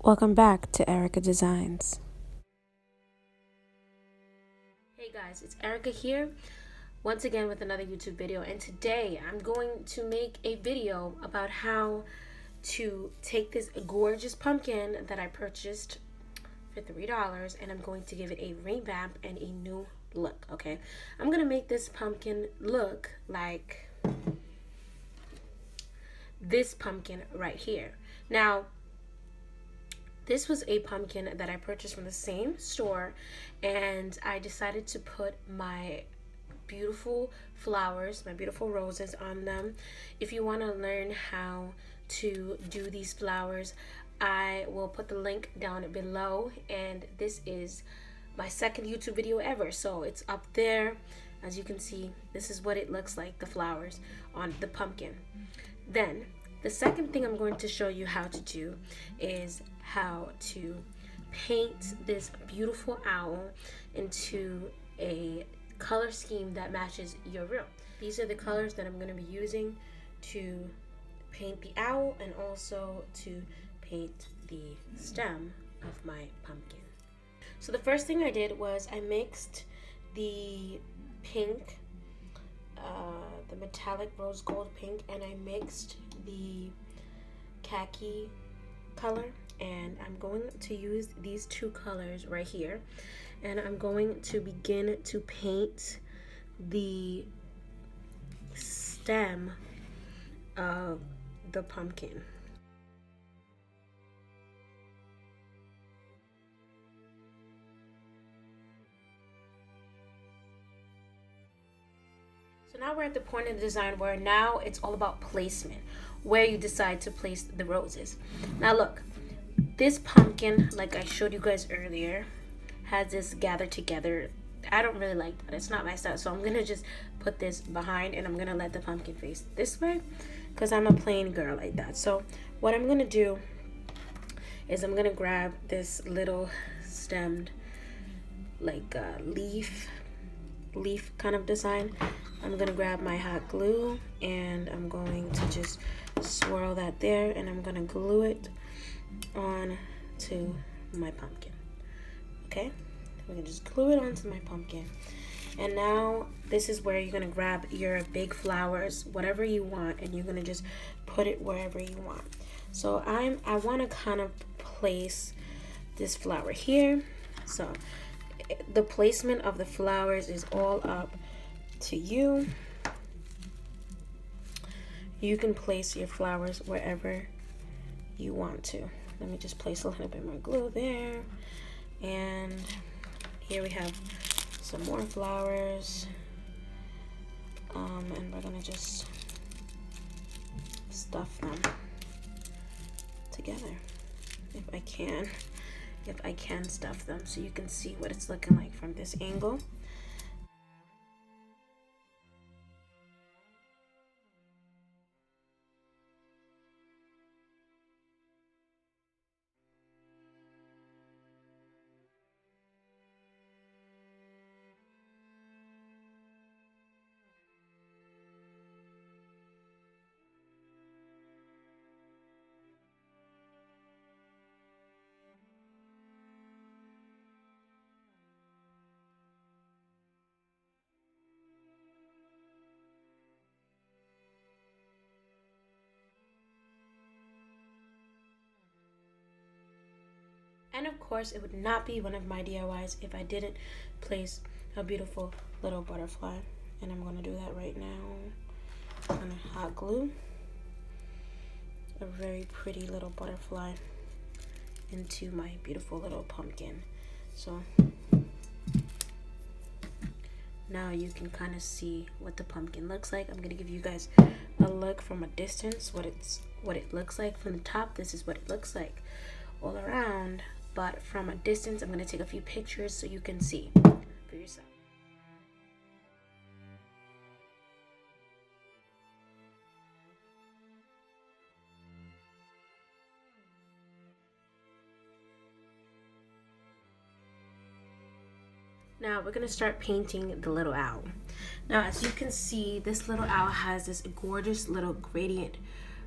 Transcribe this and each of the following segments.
Welcome back to Erica Designs. Hey guys, it's Erica here once again with another YouTube video, and today I'm going to make a video about how to take this gorgeous pumpkin that I purchased for $3 and I'm going to give it a revamp and a new look. Okay, I'm gonna make this pumpkin look like this pumpkin right here. Now, this was a pumpkin that I purchased from the same store, and I decided to put my beautiful flowers, my beautiful roses on them. If you want to learn how to do these flowers, I will put the link down below, and this is my second YouTube video ever, so it's up there. As you can see, this is what it looks like, the flowers on the pumpkin. Then the second thing I'm going to show you how to do is how to paint this beautiful owl into a color scheme that matches your room. These are the colors that I'm going to be using to paint the owl and also to paint the stem of my pumpkin. So the first thing I did was I mixed the pink, the metallic rose gold pink, and I mixed the khaki color, and I'm going to use these two colors right here, and I'm going to begin to paint the stem of the pumpkin. So now we're at the point in the design where now it's all about placement, where you decide to place the roses. Now look, this pumpkin, like I showed you guys earlier, has this gathered together. I don't really like that. It's not my style. So I'm going to just put this behind, and I'm going to let the pumpkin face this way because I'm a plain girl like that. So what I'm going to do is I'm going to grab this little stemmed like leaf kind of design. I'm going to grab my hot glue, and I'm going to just swirl that there, and I'm going to glue it on to my pumpkin. Okay, we're going to just glue it onto my pumpkin. And now this is where you're going to grab your big flowers, whatever you want, and you're going to just put it wherever you want. So I want to kind of place this flower here. So the placement of the flowers is all up to you. You can place your flowers wherever you want to. Let me just place a little bit more glue there, and here we have some more flowers, and we're gonna just stuff them together if I can stuff them so you can see what it's looking like from this angle. And of course, it would not be one of my DIYs if I didn't place a beautiful little butterfly. And I'm going to do that right now. I'm going to hot glue a very pretty little butterfly into my beautiful little pumpkin. So now you can kind of see what the pumpkin looks like. I'm going to give you guys a look from a distance, what it looks like from the top. This is what it looks like all around. But from a distance, I'm going to take a few pictures so you can see for yourself. Now we're going to start painting the little owl. Now as you can see, this little owl has this gorgeous little gradient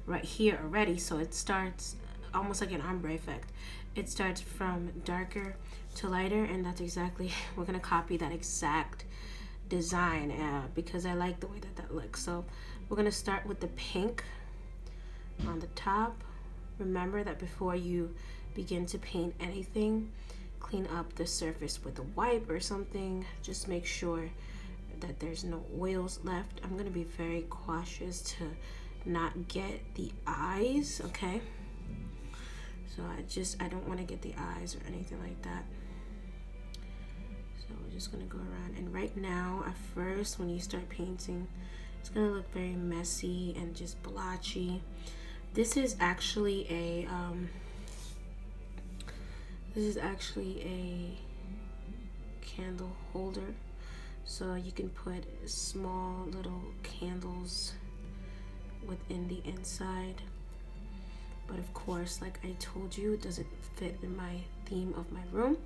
right here already. So it starts almost like an ombre effect. It starts from darker to lighter, and that's exactly, we're gonna copy that exact design because I like the way that that looks. So we're gonna start with the pink on the top. Remember that before you begin to paint anything, clean up the surface with a wipe or something. Just make sure that there's no oils left. I'm gonna be very cautious to not get the eyes, okay? So I don't want to get the eyes or anything like that. So we're just gonna go around, and right now at first when you start painting, it's gonna look very messy and just blotchy. This is actually a candle holder, so you can put small little candles within the inside. But of course, like I told you, it doesn't fit in my theme of my room.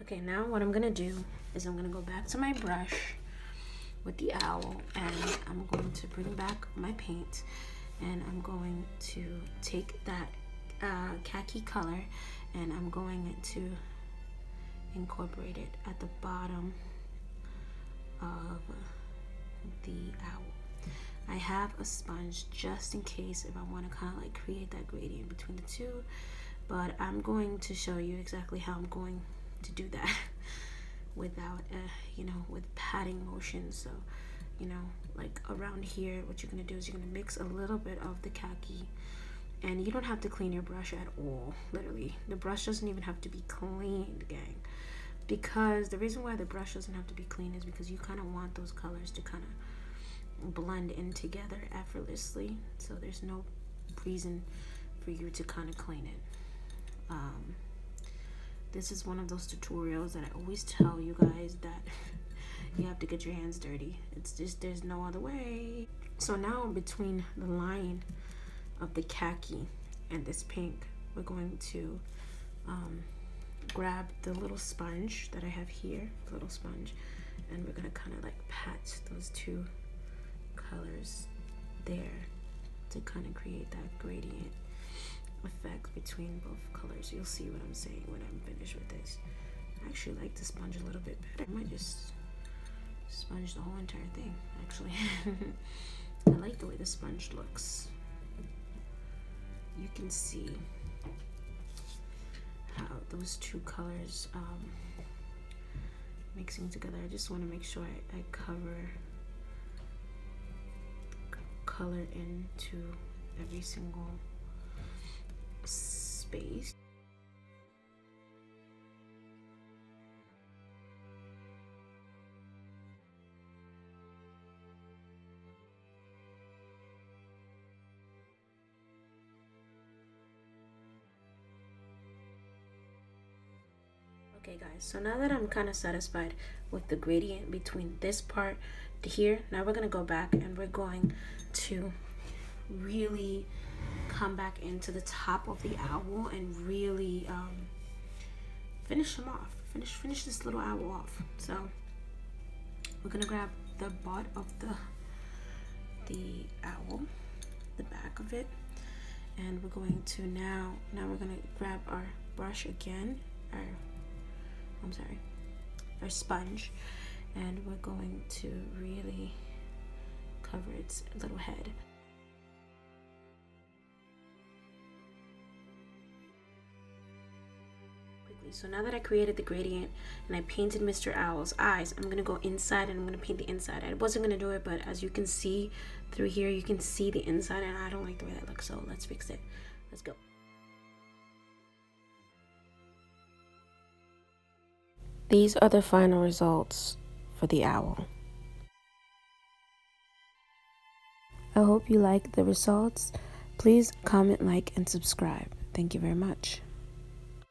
Okay, now what I'm gonna do is I'm gonna go back to my brush with the owl, and I'm going to bring back my paint, and I'm going to take that khaki color, and I'm going to incorporate it at the bottom of the owl. I have a sponge just in case if I want to kind of like create that gradient between the two, but I'm going to show you exactly how I'm going to do that without with patting motion. So like around here, what you're gonna do is you're gonna mix a little bit of the khaki, and you don't have to clean your brush at all. Literally, the brush doesn't even have to be cleaned, gang, because the reason why the brush doesn't have to be clean is because you kind of want those colors to kind of blend in together effortlessly, so there's no reason for you to kind of clean it. This is one of those tutorials that I always tell you guys that you have to get your hands dirty. It's just, there's no other way. So now between the line of the khaki and this pink, we're going to grab the little sponge that I have here, little sponge, and we're gonna kind of like pat those two colors there to kind of create that gradient effect between both colors. You'll see what I'm saying when I'm finished with this. I actually like the sponge a little bit better. I might just sponge the whole entire thing, actually. I like the way the sponge looks. You can see how those two colors mixing together. I just want to make sure I cover color into every single space. Okay guys, so now that I'm kind of satisfied with the gradient between this part to here, now we're going to go back and we're going to really come back into the top of the owl and really finish him off. Finish this little owl off. So we're gonna grab the butt of the owl, the back of it, and we're going to now we're gonna grab our brush again, our sponge, and we're going to really cover its little head. So now that I created the gradient and I painted Mr. Owl's eyes, I'm going to go inside and I'm going to paint the inside. I wasn't going to do it, but as you can see through here, you can see the inside, and I don't like the way that looks, so let's fix it. Let's go. These are the final results for the owl. I hope you like the results. Please comment, like, and subscribe. Thank you very much.